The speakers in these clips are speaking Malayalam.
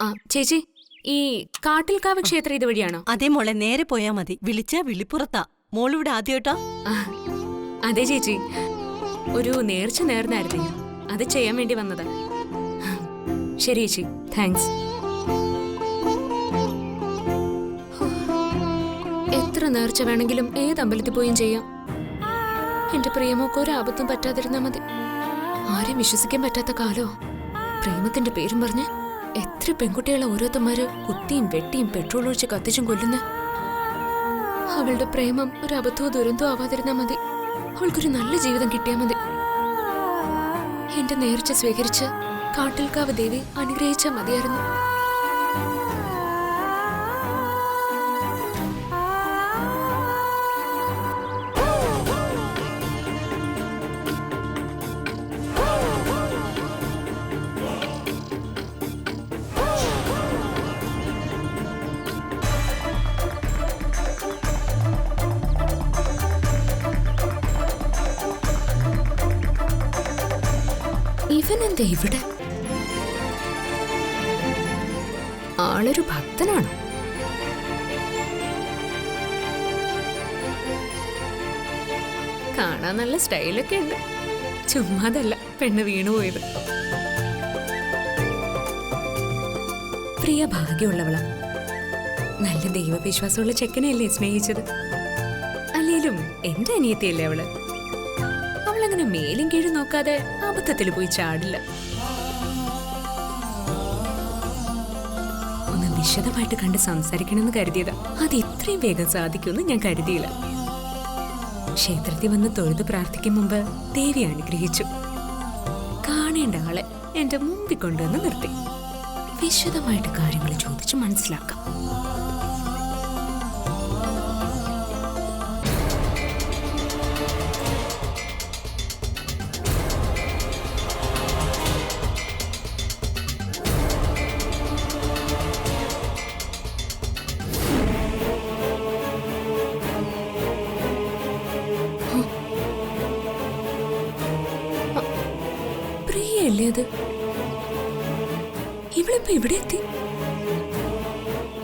ആ ചേച്ചി, ഈ കാട്ടിൽക്കാവ് ക്ഷേത്രം ഇതുവഴിയാണോ? അതേ മോളെ, നേരെ പോയാ മതി. വിളിച്ചാ വിളിപ്പുറത്താ. മോളിവിടെ ആദ്യമായിട്ടാ? അതെ ചേച്ചി, ഒരു നേർച്ച നേർന്നായിരുന്നേ, അത് ചെയ്യാൻ വേണ്ടി വന്നതാ. ശരി ചേച്ചി, താങ്ക്സ്. എത്ര നേർച്ച വേണമെങ്കിലും ഏത് അമ്പലത്തിൽ പോയും ചെയ്യാം. എന്റെ പ്രിയമൊക്കെ ഒരാപത്തും പറ്റാതിരുന്നാ മതി. ആരെയും വിശ്വസിക്കാൻ പറ്റാത്ത കാലോ. പ്രേമത്തിന്റെ പേരും പറഞ്ഞ് എത്ര പെൺകുട്ടികളെ ഓരോരുത്തന്മാര് കുത്തിയും വെട്ടിയും പെട്രോൾ ഒഴിച്ച് കത്തിച്ചും കൊല്ലുന്ന. അവളുടെ പ്രേമം ഒരു അബദ്ധമോ ദുരന്തോ ആവാതിരുന്നാ മതി. അവൾക്കൊരു നല്ല ജീവിതം കിട്ടിയാ മതി. എന്റെ നേർച്ച സ്വീകരിച്ച് കാട്ടിൽക്കാവ് ദേവി അനുഗ്രഹിച്ചാ മതിയായിരുന്നു. ഇവനെന്താ ഇവിടെ? ആളൊരു ഭക്തനാണോ? കാണാൻ നല്ല സ്റ്റൈലൊക്കെ ഉണ്ട്. ചുമ്മാതല്ല പെണ്ണ് വീണുപോയത്. പ്രിയ ഭാഗ്യമുള്ളവളാ. നല്ല ദൈവവിശ്വാസമുള്ള ചെക്കനെയല്ലേ സ്നേഹിച്ചത്. അല്ലേലും എന്റെ അനിയത്തിയല്ലേ അവള്. അവളങ്ങനെ മേലും കീഴും നോക്കാതെ അബദ്ധത്തിൽ പോയി ചാടില്ല. ഒന്ന് വിശദമായിട്ട് കണ്ട് സംസാരിക്കണമെന്ന് കരുതിയതാ. അത് ഇത്രയും വേഗം സാധിക്കുമെന്ന് ഞാൻ കരുതിയില്ല. ക്ഷേത്രത്തിൽ വന്ന് തൊഴുത് പ്രാർത്ഥിക്കും മുമ്പ് ദേവി അനുഗ്രഹിച്ചു. കാണേണ്ട ആളെ എന്റെ മുമ്പിൽ കൊണ്ടുവന്ന് നിർത്തി. വിശദമായിട്ട് കാര്യങ്ങൾ ചോദിച്ച് മനസ്സിലാക്കാം. പ്രിയല്ലേ അത്? ഇവളിപ്പോ ഇവിടെ എത്തി?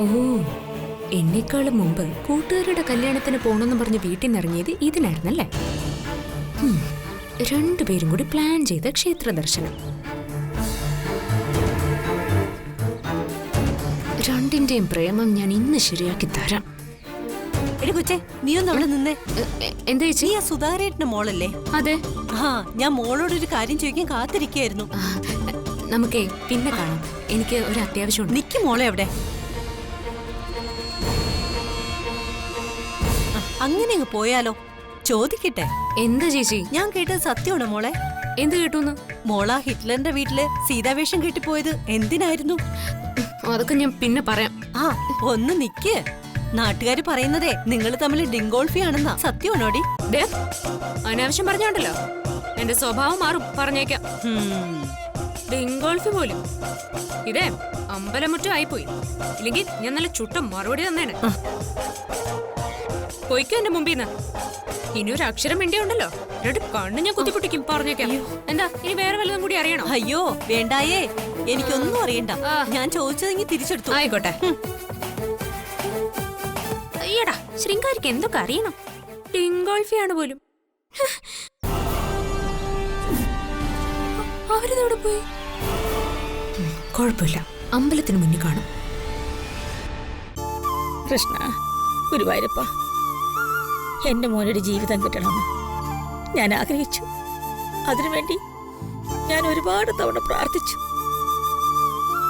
ഓ, എന്നെക്കാളും മുമ്പ് കൂട്ടുകാരുടെ കല്യാണത്തിന് പോണെന്ന് പറഞ്ഞ് വീട്ടിൽ നിന്ന് ഇറങ്ങിയത് ഇതിനായിരുന്നല്ലേ? രണ്ടുപേരും കൂടി പ്ലാൻ ചെയ്ത ക്ഷേത്ര ദർശനം. രണ്ടിന്റെയും പ്രേമം ഞാൻ ഇന്ന് ശരിയാക്കി തരാം. എടി കൊച്ചേ, നീ ഒന്ന് അവിടെ നിന്നേ. എന്താ ചേച്ചി? നീ ആ സുധാകരേട്ടന്റെ മോളല്ലേ? അതെ. ഞാൻ മോളോടൊരു കാര്യം ചോദിക്കാൻ കാത്തിരിക്കായിരുന്നു. നമുക്കേ പിന്നെ കാണാം. എനിക്ക് ഒരു അത്യാവശ്യമുണ്ട്. നിക്ക് മോളെ എവിടെ? അങ്ങനെ അങ്ങ് പോയാലോ? ചോദിക്കട്ടെ. എന്താ ചേച്ചി? ഞാൻ കേട്ടത് സത്യമാണോ മോളെ? എന്ത് കേട്ടൂന്ന്? മോളാ ഹിറ്റ്ലറിന്റെ വീട്ടില് സീതാവേഷം കെട്ടിപ്പോയത് എന്തിനായിരുന്നു? അതൊക്കെ ഞാൻ പിന്നെ പറയാം. ഒന്ന് നിക്ക്. നാട്ടുകാര് പറയുന്നതേ നിങ്ങൾ തമ്മിൽ ഡിങ്കോൾഫി ആണെന്നാ. സത്യമാണോടി? അനാവശ്യം പറഞ്ഞോണ്ടല്ലോ എന്റെ സ്വഭാവം മാറും, പറഞ്ഞേക്കാം. ഡിങ്കോൾഫി പോലും ഇതേ അമ്പലമുറ്റം ആയിപ്പോയി. ഇല്ലെങ്കിൽ ഞാൻ നല്ല ചുട്ട മറുപടി തന്നേനെ. പോയിക്കോ എന്റെ മുമ്പിന്ന്. ഇനി ഒരു അക്ഷരം വേണ്ടി ഉണ്ടല്ലോ, രണ്ട് കണ്ണ് ഞാൻ കുത്തിപ്പൊട്ടിക്കും, പറഞ്ഞേക്കാം. എന്താ ഇനി വേറെ വല്ലതും കൂടി അറിയണോ? അയ്യോ വേണ്ടായേ, എനിക്കൊന്നും അറിയണ്ട. ഞാൻ ചോദിച്ചതെങ്കിൽ തിരിച്ചെടുത്തു. ആയിക്കോട്ടെ. അയ്യടാ, ശൃംഗാരിക്ക് എന്തൊക്കെ അറിയണം. ഡിങ്കോൾഫിയാണ് പോലും. അവരിതവിടെ പോയി. കുഴപ്പമില്ല, അമ്പലത്തിന് മുന്നിൽ കാണും. കൃഷ്ണ, ഗുരുവായൂരപ്പ, എന്റെ മോനൊരു ജീവിതം കിട്ടണമെന്ന് ഞാൻ ആഗ്രഹിച്ചു. അതിനുവേണ്ടി ഞാൻ ഒരുപാട് തവണ പ്രാർത്ഥിച്ചു.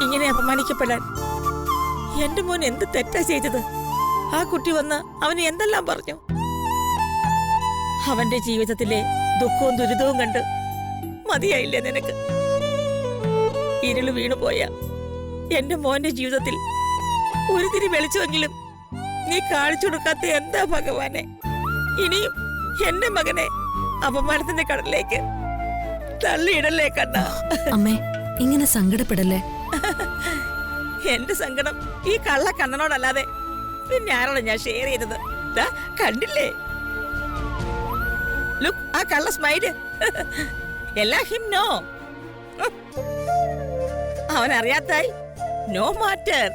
ഇങ്ങനെ അപമാനിക്കപ്പെടാൻ എന്റെ മോൻ എന്ത് തെറ്റാ ചെയ്തത്? ആ കുട്ടി വന്ന് അവന് എന്തെല്ലാം പറഞ്ഞു. അവന്റെ ജീവിതത്തിലെ ദുഃഖവും ദുരിതവും കണ്ട് മതിയായില്ലേ നിനക്ക്? ഇരുള് വീണുപോയ എന്റെ മോന്റെ ജീവിതത്തിൽ ഒരു തിരി വെളിച്ചമെങ്കിലും നീ കാണിച്ചു കൊടുക്കാത്ത എന്താ ഭഗവാനെ? ഇനിയും എന്റെ മകനെ അപമാനത്തിന്റെ കടലിലേക്ക് തള്ളിയിടല്ലേ കണ്ണ. അമ്മേ, ഇങ്ങനെ സങ്കടപ്പെടല്ലേ. എന്റെ സങ്കടം ഈ കള്ള കണ്ണനോടല്ലാതെ പിന്നെ ആരോടെ ഞാൻ ഷെയർ ചെയ്തത്? കണ്ടില്ലേ, ലുക്ക്, ആ കള്ള സ്മൈല്. എല്ലാം ഹിം നോ. അവൻ അറിയാത്തായി നോ മാറ്റർ.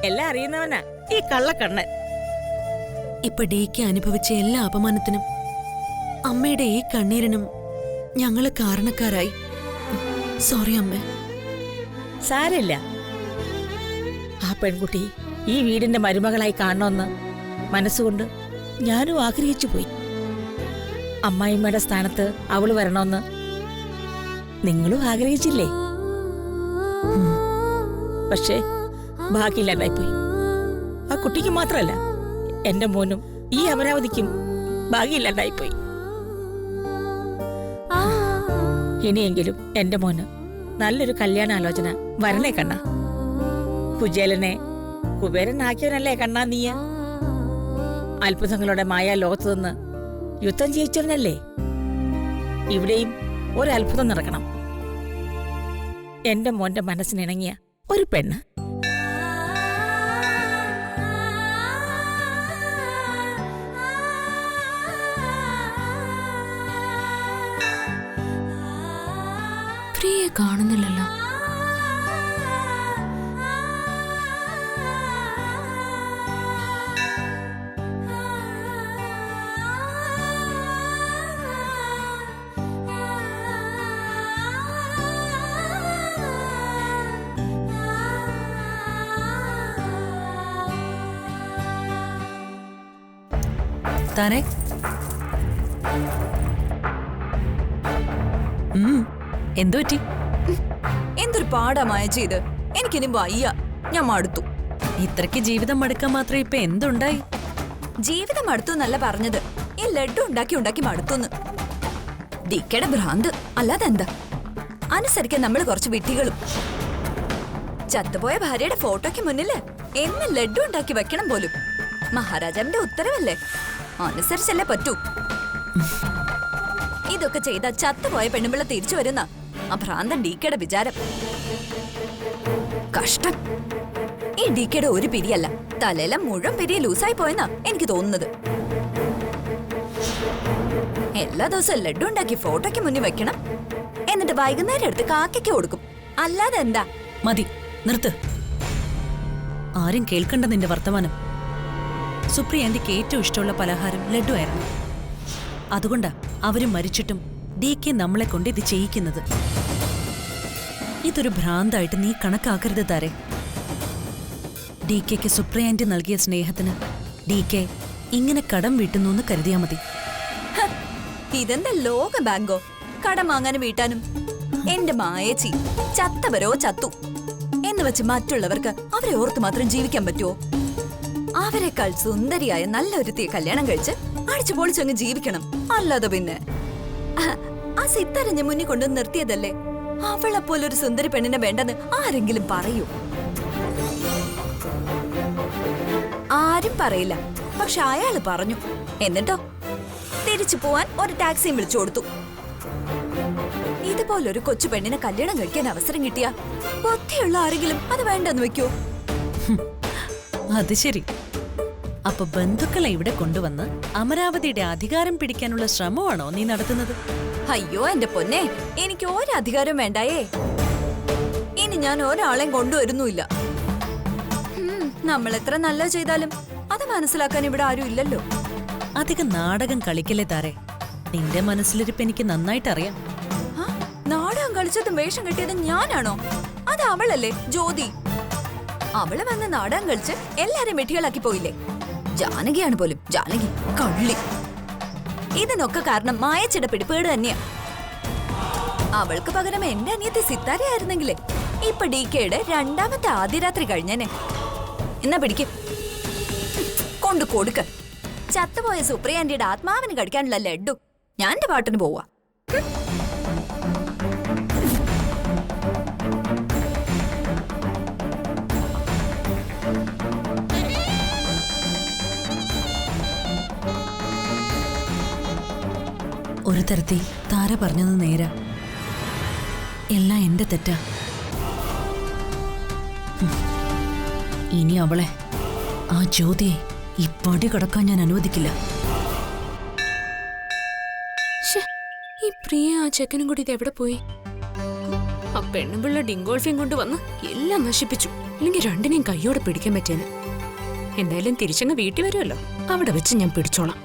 എല്ലാം അറിയുന്നവനാ ഈ കള്ളക്കണ്ണൻ. ഇപ്പൊ ഡിക്ക് അനുഭവിച്ച എല്ലാ അപമാനത്തിനും അമ്മയുടെ ഈ കണ്ണീരിനും ഞങ്ങള് കാരണക്കാരായി. സോറി അമ്മേ. സാരമില്ല. ആ പെൺകുട്ടി ഈ വീടിന്റെ മരുമകളായി കാണണമെന്ന് മനസ്സുകൊണ്ട് ഞാനും ആഗ്രഹിച്ചു പോയി. അമ്മായിമ്മയുടെ സ്ഥാനത്ത് അവള് വരണമെന്ന് നിങ്ങളും ആഗ്രഹിച്ചില്ലേ? പക്ഷേ ഭാഗ്യമില്ലാണ്ടായിപ്പോയി. ആ കുട്ടിക്ക് മാത്രമല്ല, എന്റെ മോനും ഈ അമരാവതിക്കും ഭാഗ്യമില്ലാണ്ടായിപ്പോയി. ഇനിയെങ്കിലും എന്റെ മോന് നല്ലൊരു കല്യാണാലോചന വരണേ കണ്ണ. കുചേലനെ കുബേരനാക്കിയവനല്ലേ കണ്ണാ നീയ? അത്ഭുതങ്ങളുടെ മായ ലോകത്തു നിന്ന് യുദ്ധം ജയിച്ചവനല്ലേ? ഇവിടെയും ഒരത്ഭുതം നടക്കണം. എന്റെ മോന്റെ മനസ്സിനിണങ്ങിയ ഒരു പെണ്ണ്. പ്രിയെ കാണുന്നില്ലല്ലോ. താനെ എന്തു പറ്റി? എന്തൊരു പാടാമായ ചെയ്ത്. എനിക്കിനി വയ്യ, ഞാൻ മടുത്തു. ഇത്രയ്ക്ക് ജീവിതം മടുക്കാൻ മാത്രം ഇപ്പൊ എന്തുണ്ടായി? ജീവിതം മടുത്തു എന്നല്ല പറഞ്ഞത്, ഈ ലഡ്ഡു ഉണ്ടാക്കി ഉണ്ടാക്കി മടുത്തുന്ന്. ഡിക്കയുടെ ഭ്രാന്ത് അല്ലാതെ എന്താ? അനുസരിക്കാൻ നമ്മൾ കുറച്ച് വിട്ടികളും. ചത്തുപോയ ഭാര്യയുടെ ഫോട്ടോയ്ക്ക് മുന്നില് എന്ന് ലഡ്ഡു ഉണ്ടാക്കി വെക്കണം പോലും. മഹാരാജാവിന്റെ ഉത്തരവല്ലേ, അനുസരിച്ചല്ലേ പറ്റൂ. ഇതൊക്കെ ചെയ്ത ചത്തുപോയ പെണ്ണുമ്പിള്ള തിരിച്ചു വരുന്ന ആ ഭ്രാന്തൻ ഡിക്കയുടെ വിചാരം. കഷ്ടം. ഈ ഡിക്കയുടെ ഒരു പിരിയല്ല, തലയിലെ മുഴുവൻ പിരി ലൂസായി പോയെന്നാ എനിക്ക് തോന്നുന്നത്. എല്ലാ ദിവസവും ലഡ്ഡു ഉണ്ടാക്കി ഫോട്ടോയ്ക്ക് മുന്നിൽ വെക്കണം, എന്നിട്ട് വൈകുന്നേരം എടുത്ത് കാക്കയ്ക്ക് കൊടുക്കും. അല്ലാതെ എന്താ? മതി, നിർത്ത്. ആരും കേൾക്കണ്ട നിന്റെ വർത്തമാനം. സുപ്രിയാന്റിക്ക് ഏറ്റവും ഇഷ്ടമുള്ള പലഹാരം ലഡ്ഡു ആയിരുന്നു. അതുകൊണ്ടാ അവര് മരിച്ചിട്ടും ഡിക്ക് നമ്മളെ കൊണ്ട് ഇത് ചെയ്യിക്കുന്നത്. ഇതൊരു ഭ്രാന്തായിട്ട് നീ കണക്കാക്കരുത് താരെ. ഡിക്ക് സുപ്രിയാന്റി നൽകിയ സ്നേഹത്തിന് ഡിക്ക് ഇങ്ങനെ കടം വീട്ടുന്നു എന്ന് കരുതിയാ മതി. ഇതെന്താ ലോക ബാങ്കോ? കടം വാങ്ങാനും വീട്ടാനും? എന്റെ മായേച്ചി ചത്തവരോ ചത്തു എന്ന് വെച്ച് മറ്റുള്ളവർക്ക് അവരെ ഓർത്ത് മാത്രം ജീവിക്കാൻ പറ്റുമോ? അവരെക്കാൾ സുന്ദരിയായ നല്ലൊരുത്തിയെ കല്യാണം കഴിച്ച് അടിച്ചു പൊളിച്ചങ്ങ് ജീവിക്കണം. അല്ലാതെ പിന്നെ ആ സിത്തരഞ്ഞ മുന്നിൽ കൊണ്ടു നിർത്തിയതല്ലേ. അവളെ പോലൊരു സുന്ദരി പെണ്ണിനെ വേണ്ടെന്ന് ആരെങ്കിലും പറയൂ? ആരും പറയില്ല, പക്ഷെ അയാള് പറഞ്ഞു. എന്നിട്ടോ തിരിച്ചു പോവാൻ ഒരു ടാക്സിയും വിളിച്ചു കൊടുത്തു. ഇതുപോലൊരു കൊച്ചു പെണ്ണിനെ കല്യാണം കഴിക്കാൻ അവസരം കിട്ടിയ ബുദ്ധിയുള്ള ആരെങ്കിലും അത് വേണ്ടെന്ന് വെക്കോ? അത് ശരി. അപ്പൊ ബന്ധുക്കളെ ഇവിടെ കൊണ്ടുവന്ന് അമരാവതിയുടെ അധികാരം പിടിക്കാനുള്ള ശ്രമമാണോ നീ നടത്തുന്നത്? അയ്യോ എന്റെ പൊന്നെ, എനിക്ക് ഒരധികാരം വേണ്ടായേ. ഇനി ഞാൻ ഒരാളെയും കൊണ്ടുവരുന്നുമില്ല. നമ്മൾ എത്ര നല്ല ചെയ്താലും അത് മനസ്സിലാക്കാൻ ഇവിടെ ആരും ഇല്ലല്ലോ. അധികം നാടകം കളിക്കല്ലേ താരെ. നിന്റെ മനസ്സിലിരിപ്പ് എനിക്ക് നന്നായിട്ട് അറിയാം. നാടകം കളിച്ചതും വേഷം കെട്ടിയതും ഞാനാണോ? അത് അവളല്ലേ, ജ്യോതി. അവള് വന്ന് നാടകം കളിച്ച് എല്ലാരും വെട്ടികളാക്കി പോയില്ലേ? ജാനകിയാണ് പോലും, ജാനകി കള്ളി. ഇതിനൊക്കെ കാരണം മായച്ചിട പിടിപ്പേട് തന്നെയാ. അവൾക്ക് പകരം എന്റെ അനിയത്തി സിത്താരയായിരുന്നെങ്കിലേ ഇപ്പൊ ഡിക്കയുടെ രണ്ടാമത്തെ ആദ്യ രാത്രി കഴിഞ്ഞേനെ. എന്നാ പിടിക്ക്, കൊണ്ടു കൊടുക്ക. ചത്തുപോയ സുപ്രിയാന്റിയുടെ ആത്മാവിന് കഴിക്കാനുള്ള ലഡ്ഡു ഞാൻ എന്റെ പാട്ടിന് പോവാ. ഒരു തരത്തിൽ താര പറഞ്ഞത് നേരാ. എല്ലാം എന്റെ തെറ്റാ. ഇനി അവളെ, ആ ജ്യോതിയെ ഈ പടി കടക്കാൻ ഞാൻ അനുവദിക്കില്ല. ഈ പ്രിയ ആ ചെക്കനും കൂടി ഇത് എവിടെ പോയി? ആ പെണ്ണുപിള്ള ഡിങ്കോൾഫിയും കൊണ്ട് വന്ന് എല്ലാം നശിപ്പിച്ചു. അല്ലെങ്കിൽ രണ്ടിനെയും കയ്യോടെ പിടിക്കാൻ പറ്റിയെന്ന്. എന്തായാലും തിരിച്ചങ്ങ് വീട്ടിൽ വരുമല്ലോ, അവിടെ വെച്ച് ഞാൻ പിടിച്ചോളാം.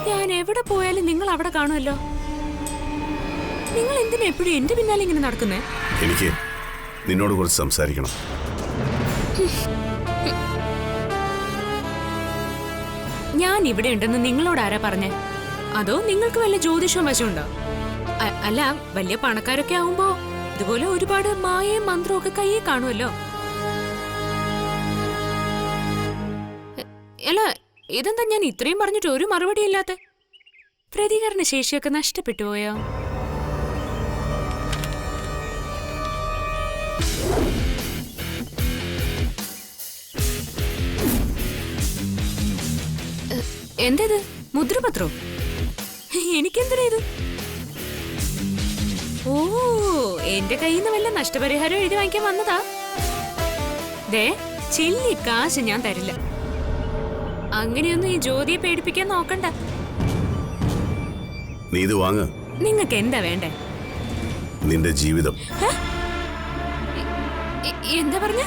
ഞാൻ എവിടെ പോയാലും നിങ്ങൾ അവിടെ കാണുമല്ലോ. നിങ്ങൾ എന്തിനാ എപ്പോഴും എന്റെ പിന്നാലെ ഇങ്ങനെ നടക്കുന്നേ? എനിക്ക് നിന്നോട് കുറച്ച് സംസാരിക്കണം. ഞാൻ ഇവിടെ ഉണ്ടെന്ന് നിങ്ങളോട് ആരാ പറഞ്ഞേ? അതോ നിങ്ങൾക്ക് വല്ല ജ്യോതിഷവും വശമുണ്ടോ? അല്ല, വലിയ പണക്കാരൊക്കെ ആവുമ്പോ ഇതുപോലെ ഒരുപാട് മായയും മന്ത്രവും ഒക്കെ കയ്യിൽ കാണുമല്ലോ. അല്ല, ഇതെന്താ ഞാൻ ഇത്രയും പറഞ്ഞിട്ട് ഒരു മറുപടി ഇല്ലാത്ത? പ്രതികരണ ശേഷിയൊക്കെ നഷ്ടപ്പെട്ടു പോയോ? എന്തത്? മുദ്രപത്രോ? എനിക്കെന്തിനാ ഇത്? ഓ, എന്റെ കയ്യിൽ നിന്ന് വല്ല നഷ്ടപരിഹാരം എഴുതി വാങ്ങിക്കാൻ വന്നതാ? ദേ, ചില്ലി കാശ് ഞാൻ തരില്ല. അങ്ങനെയൊന്നും ഈ ജ്യോതിയെ പേടിപ്പിക്കാൻ നോക്കണ്ട. നീ ഇത് വാങ്ങ്. നിങ്ങൾക്ക് എന്താ വേണ്ടേ? നിന്റെ ജീവിതം. എന്താ പറഞ്ഞ?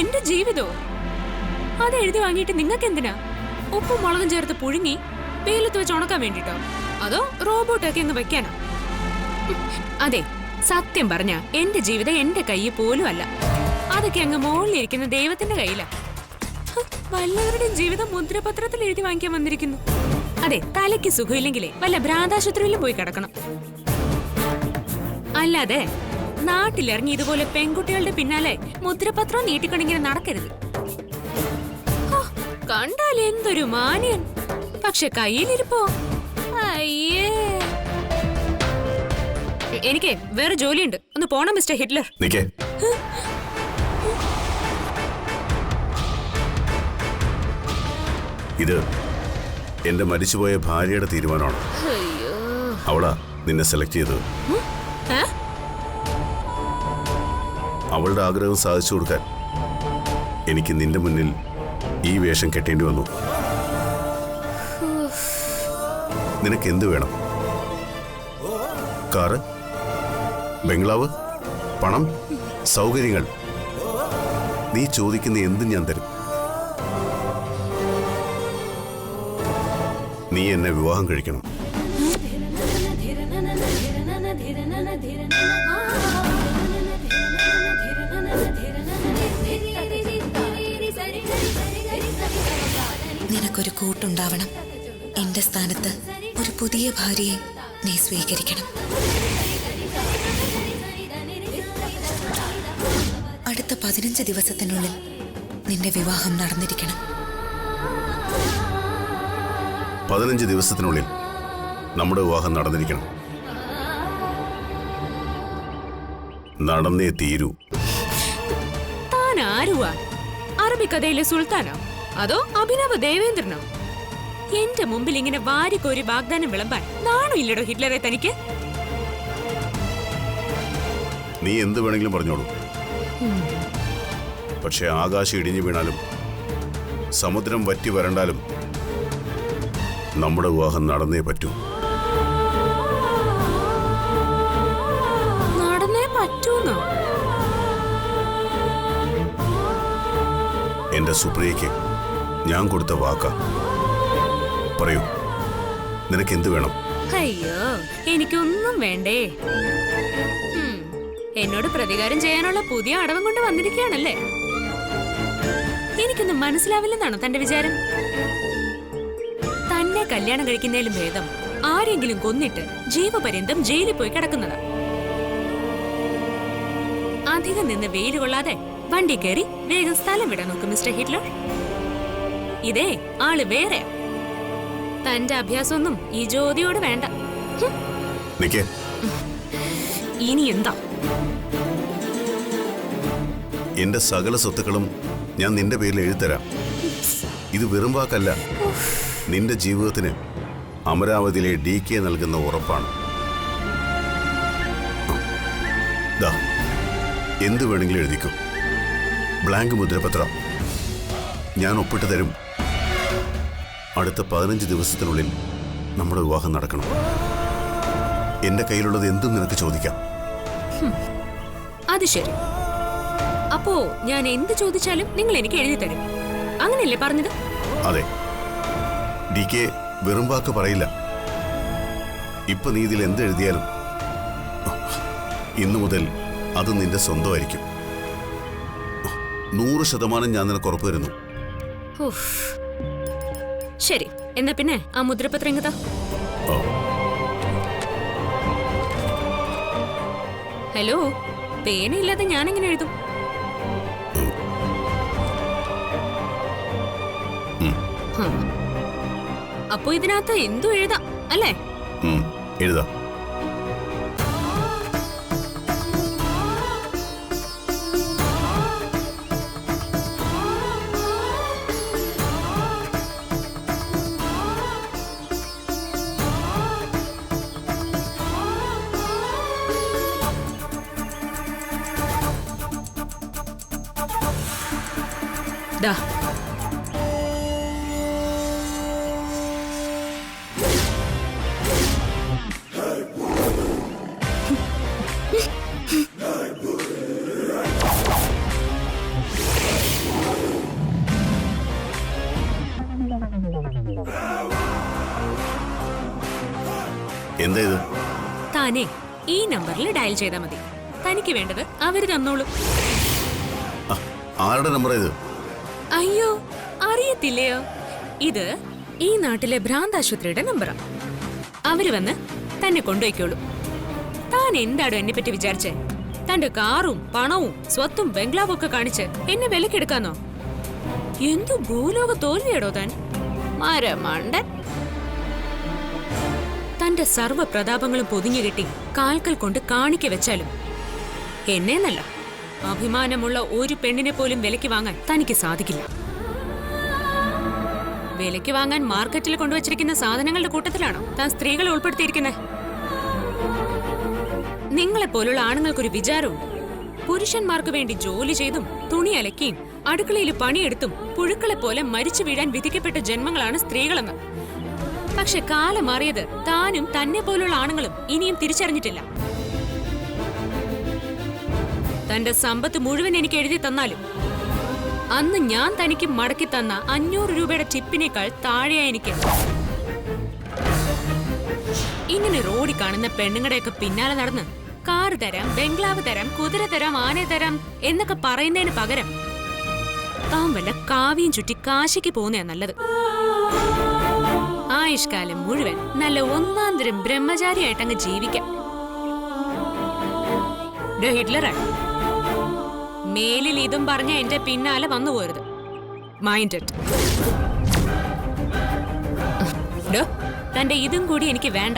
എന്റെ ജീവിതോ? അത് എഴുതി വാങ്ങിയിട്ട് നിങ്ങൾക്ക് എന്തിനാ? ഉപ്പും മുളകും ചേർത്ത് പുഴുങ്ങി വെയിലത്ത് വെച്ച് ഉണക്കാൻ വേണ്ടിട്ടോ? അതോ റോബോട്ടൊക്കെ അങ്ങ് വെക്കാനോ? അതെ, സത്യം പറഞ്ഞ എന്റെ ജീവിതം എന്റെ കയ്യിൽ പോലും അല്ല. അതൊക്കെ അങ്ങ് മുകളിലിരിക്കുന്ന ദൈവത്തിന്റെ കയ്യിലാ. വല്ലവരുടെയും ജീവിതം മുദ്രപത്രത്തിൽ എഴുതി വാങ്ങിക്കാൻ വന്നിരിക്കുന്നു. അതെ, തലയ്ക്ക് സുഖമില്ലെങ്കിലേ വല്ല ഭ്രാന്താശുപത്രിയിലും പോയി കിടക്കണം. അല്ലാതെ നാട്ടിലിറങ്ങി ഇതുപോലെ പെൺകുട്ടികളുടെ പിന്നാലെ മുദ്രപത്രം നീട്ടിക്കൊണ്ടിങ്ങനെ നടക്കരുത്. കണ്ടാൽ എന്തൊരു മാന്യൻ, പക്ഷെ കയ്യിലിരിപ്പോ അയ്യേ. എനിക്ക് വേറെ ജോലിയുണ്ട്, ഒന്ന് പോണം മിസ്റ്റർ ഹിറ്റ്ലർ. ഇത് എന്റെ മരിച്ചുപോയ ഭാര്യയുടെ തീരുമാനമാണ്. അവളാ നിന്നെ സെലക്ട് ചെയ്തത്. അവളുടെ ആഗ്രഹം സാധിച്ചു കൊടുക്കാൻ എനിക്ക് നിന്റെ മുന്നിൽ ഈ വേഷം കെട്ടേണ്ടി വന്നു. നിനക്ക് എന്ത് വേണം? കാറ്, ബംഗ്ലാവ്, പണം, സൗകര്യങ്ങൾ, നീ ചോദിക്കുന്ന എന്തും ഞാൻ തരും. നീ എന്നെ വിവാഹം കഴിക്കണം. നിനക്കൊരു കൂട്ടുണ്ടാവണം. എന്റെ സ്ഥാനത്ത് ഒരു പുതിയ ഭാര്യയെ നീ സ്വീകരിക്കണം. അടുത്ത 15 ദിവസത്തിനുള്ളിൽ നിന്റെ വിവാഹം നടന്നിരിക്കണം. 15 ദിവസത്തിനുള്ളിൽ നമ്മുടെ വിവാഹം നടന്നിരിക്കണം. നടന്നേ തീരൂ. താൻ ആരുവാ? അറബിക്കഥയിലെ സുൽത്താനോ അതോ അഭിനവ ദേവേന്ദ്രനോ? എന്റെ മുമ്പിൽ ഇങ്ങനെ വാരിക്കോരി വാഗ്ദാനം വിളമ്പാൻ നാണോ ഇല്ലടോ ഹിറ്റ്ലറെ തനിക്ക്? നീ എന്ത് വേണമെങ്കിലും പറഞ്ഞോളൂ. പക്ഷെ ആകാശം ഇടിഞ്ഞു വീണാലും സമുദ്രം വറ്റി വരണ്ടാലും നമ്മുടെ വിവാഹം നടന്നേ പറ്റൂ. നടന്നേ പറ്റൂന്നോ? എന്റെ സുപ്രിയയ്ക്ക് ഞാൻ കൊടുത്ത വാക്കാ. പറയൂ, നിനക്ക് എന്ത് വേണം? അയ്യോ, എനിക്കൊന്നും വേണ്ടേ. എന്നോട് പ്രതികാരം ചെയ്യാനുള്ള പുതിയ അടവം കൊണ്ട് വന്നിരിക്കുകയാണല്ലേ? എനിക്കൊന്നും മനസ്സിലാവില്ലെന്നാണോ തന്റെ വിചാരം? തന്നെ കല്യാണം കഴിക്കുന്നതിലും ഭേദം ആരെങ്കിലും കൊന്നിട്ട് ജീവപര്യന്തം ജയിലിൽ പോയി കിടക്കുന്നതാ. അധികം നിന്ന് വെയിൽ കൊള്ളാതെ വണ്ടി കയറി വേഗം സ്ഥലം വിടാൻ നോക്കും മിസ്റ്റർ ഹിറ്റ്ലർ. ഇതേ ആള് വേറെ. തന്റെ അഭ്യാസമൊന്നും ഈ ജ്യോതിയോട് വേണ്ട. ഇനി എന്താ? എന്റെ സകല സ്വത്തുക്കളും ഞാൻ നിന്റെ പേരിൽ എഴുതരാം. ഇത് വെറും വാക്കല്ല, നിന്റെ ജീവിതത്തിന് അമരാവതിയിലെ DK നൽകുന്ന ഉറപ്പാണ്. എന്ത് വേണമെങ്കിലും എഴുതിക്കോ. ബ്ലാങ്ക് മുദ്രപത്രം ഞാൻ ഒപ്പിട്ട് തരും. അടുത്ത 15 ദിവസത്തിനുള്ളിൽ നമ്മുടെ വിവാഹം നടക്കണം. എന്റെ കയ്യിലുള്ളത് എന്തും നിനക്ക് ചോദിക്കാം. അത് ശരി. അപ്പോ ഞാൻ എന്ത് ചോദിച്ചാലും നിങ്ങൾ എനിക്ക് എഴുതി തരും, അങ്ങനെയല്ലേ പറഞ്ഞത്? അതെ. DK വെറും വാക്ക് പറയില്ല. ഇപ്പൊ നീ ഇതിൽ എന്ത് എഴുതിയാലും ഇന്നു മുതൽ അത് നിന്റെ സ്വന്തമായിരിക്കും. 100% ഞാൻ നിനക്ക് ഉറപ്പ് തരുന്നു. ഉഫ്. ശരി, എന്നാ പിന്നെ ആ മുദ്രപത്രം ഇങ്ങതാ. ഓ, ഹലോ, പേനയില്ലാതെ ഞാനെങ്ങനെ എഴുതും? ഹും. അപ്പോ ഇതിനകത്ത് എന്തും എഴുതാം അല്ലേ? എഴുതാം. ദാ. എന്താ ഇത്? താനേ ഈ നമ്പറിൽ ഡയൽ ചെയ്താൽ മതി. തനിക്ക് വേണ്ടത് അവര് തന്നോളൂ. ആരുടെ നമ്പറാ ഇത്? അയ്യോ, അറിയത്തില്ലയോ? ഇത് ഈ നാട്ടിലെ ഭ്രാന്താശുപത്രിയുടെ നമ്പറാ. അവര് വന്ന് തന്നെ കൊണ്ടുപോയിക്കോളൂ. താൻ എന്താടോ എന്നെ പറ്റി വിചാരിച്ചേ? തന്റെ കാറും പണവും സ്വത്തും ബംഗ്ലാവും ഒക്കെ കാണിച്ച് എന്നെ വിലക്കെടുക്കാന്നോ? എന്തു ഭൂലോക തോൽവിയാടോ താൻ, മരമണ്ടൻ. തന്റെ സർവ്വ പ്രതാപങ്ങളും പൊതിഞ്ഞുകെട്ടി കാൽക്കൽ കൊണ്ട് കാണിക്ക വെച്ചാലും എന്നെന്നല്ല, അഭിമാനമുള്ള ഒരു പെണ്ണിനെ പോലും വിലയ്ക്ക് വാങ്ങാൻ തനിക്ക് സാധിക്കില്ല. വിലയ്ക്ക് വാങ്ങാൻ മാർക്കറ്റിൽ കൊണ്ടുവച്ചിരിക്കുന്ന സാധനങ്ങളുടെ കൂട്ടത്തിലാണോ താൻ സ്ത്രീകളെ ഉൾപ്പെടുത്തിയിരിക്കുന്നത്? നിങ്ങളെപ്പോലുള്ള ആണുങ്ങൾക്കൊരു വിചാരവും, പുരുഷന്മാർക്ക് വേണ്ടി ജോലി ചെയ്തും തുണി അലക്കിയും അടുക്കളയിൽ പണിയെടുത്തും പുഴുക്കളെ പോലെ മരിച്ചു വീഴാൻ വിധിക്കപ്പെട്ട ജന്മങ്ങളാണ് സ്ത്രീകളെന്ന്. പക്ഷെ കാലം മാറിയത് താനും തന്നെ പോലുള്ള ആണുങ്ങളും ഇനിയും തിരിച്ചറിഞ്ഞിട്ടില്ല. തന്റെ സമ്പത്ത് മുഴുവൻ എനിക്ക് എഴുതി തന്നാലും അന്ന് ഞാൻ തനിക്ക് മടക്കി തന്ന 500 രൂപയുടെ ടിപ്പിനേക്കാൾ താഴെയാ എനിക്ക്. ഇങ്ങനെ റോഡിൽ കാണുന്ന പെണ്ണുങ്ങളുടെയൊക്കെ പിന്നാലെ നടന്ന് കാറ് തരാം, ബംഗ്ലാവ് തരാം, കുതിര തരാം, ആനയെ തരാം എന്നൊക്കെ പറയുന്നതിന് പകരം താൻ വല്ല കാവിയും ചുറ്റി കാശിക്ക് പോകുന്നതാ നല്ലത്. ആയുഷ്കാലം മുഴുവൻ നല്ല ഒന്നാന്തരം ബ്രഹ്മചാരിയായിട്ടങ്ങ് ജീവിക്കാം. ഹിറ്റ്ലറാണ്. മേലിൽ ഇതും പറഞ്ഞ എന്റെ പിന്നാലെ വന്നു പോരുത്. Mind it. തന്റെ ഇതും കൂടി എനിക്ക് വേണ്ട.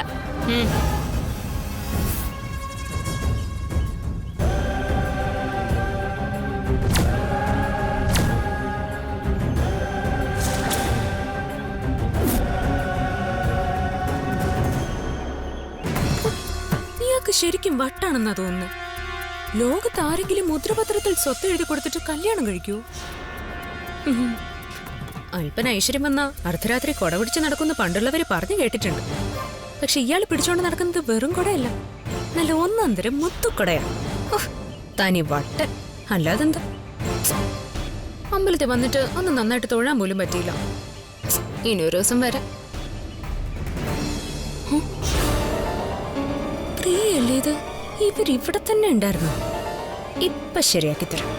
ഇയാൾക്ക് ശരിക്കും വട്ടാണെന്നാ തോന്നുന്നു. ലോകത്ത് ആരെങ്കിലും മുദ്രപത്രത്തിൽ സ്വത്ത് എഴുതി കൊടുത്തിട്ട് കല്യാണം കഴിക്കൂ? അല്പന ഐശ്വര്യം വന്ന അർദ്ധരാത്രി കൊട പിടിച്ച് നടക്കുന്ന പണ്ടുള്ളവര് പറഞ്ഞു കേട്ടിട്ടുണ്ട്. പക്ഷെ ഇയാൾ പിടിച്ചോണ്ട് നടക്കുന്നത് വെറും കൊടയല്ല, നല്ല ഒന്നന്തരം മുത്തുക്കൊടയാ. തനി വട്ടൻ. അല്ലാതെന്താ? അമ്പലത്തിൽ വന്നിട്ട് ഒന്ന് നന്നായിട്ട് തൊഴാൻ പോലും പറ്റിയില്ല. ഇനി ഒരു ദിവസം വരാം. പ്രിയല്ലേ ഇത്? ഇവരിവിടെ തന്നെ ഉണ്ടായിരുന്നു. ഇപ്പൊ ശരിയാക്കി തരാം.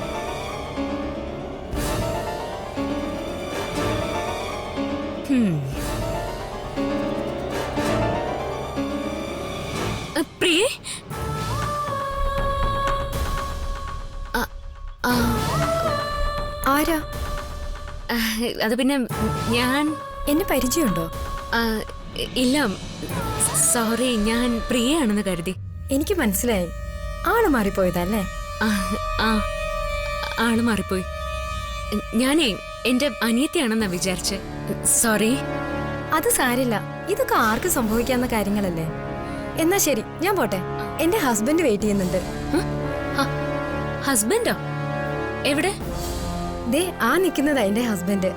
പ്രിയേ, ആരാ? അത് പിന്നെ ഞാൻ. എന്നെ പരിചയമുണ്ടോ? ഇല്ല, സോറി, ഞാൻ പ്രിയയാണെന്ന് കരുതി. എനിക്ക് മനസ്സിലായി. ആള് മാറിപ്പോയതല്ലേ? ആള് മാറിപ്പോയി. ഞാനേ എന്റെ അനിയത്തിയാണെന്നാ വിചാരിച്ചെ. സോറി. അത് സാരില്ല, ഇതൊക്കെ ആർക്ക് സംഭവിക്കാവുന്ന കാര്യങ്ങളല്ലേ. എന്നാ ശരി, ഞാൻ പോട്ടെ. എന്റെ ഹസ്ബൻഡ് വെയിറ്റ് ചെയ്യുന്നുണ്ട്. ഹസ്ബൻഡോ? എവിടെ? ദേ ആ നിൽക്കുന്നതാ എന്റെ ഹസ്ബൻഡ്.